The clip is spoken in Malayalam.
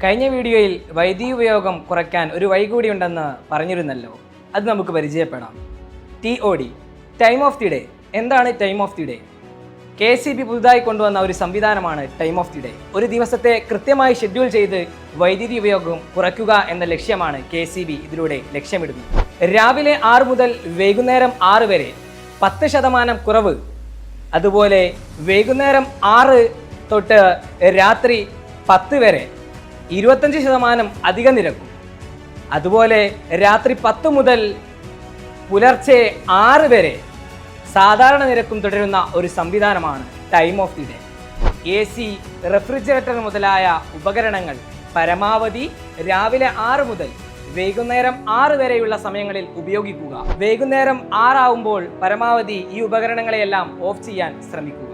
കഴിഞ്ഞ വീഡിയോയിൽ വൈദ്യുതി ഉപയോഗം കുറയ്ക്കാൻ ഒരു വഴി കൂടിയുണ്ടെന്ന് പറഞ്ഞിരുന്നല്ലോ. അത് നമുക്ക് പരിചയപ്പെടാം. TOD, time of the day. എന്താണ് time of the day? KCB പുതുതായി കൊണ്ടുവന്ന ഒരു സംവിധാനമാണ് ടൈം ഓഫ് ദി ഡേ. ഒരു ദിവസത്തെ കൃത്യമായി ഷെഡ്യൂൾ ചെയ്ത് വൈദ്യുതി ഉപയോഗം കുറയ്ക്കുക എന്ന ലക്ഷ്യമാണ് KCB ഇതിലൂടെ ലക്ഷ്യമിടുന്നത്. രാവിലെ 6 മുതൽ വൈകുന്നേരം 6 വരെ 10% കുറവ്. അതുപോലെ വൈകുന്നേരം 6 തൊട്ട് രാത്രി 10 വരെ 25% അധിക നിരക്കും. അതുപോലെ രാത്രി 10 മുതൽ പുലർച്ചെ 6 വരെ സാധാരണ നിരക്കും തുടരുന്ന ഒരു സംവിധാനമാണ് time of the day. AC, refrigerator മുതലായ ഉപകരണങ്ങൾ പരമാവധി രാവിലെ 6 മുതൽ വൈകുന്നേരം 6 വരെയുള്ള സമയങ്ങളിൽ ഉപയോഗിക്കുക. വൈകുന്നേരം 6 ആവുമ്പോൾ പരമാവധി ഈ ഉപകരണങ്ങളെയെല്ലാം ഓഫ് ചെയ്യാൻ ശ്രമിക്കുക.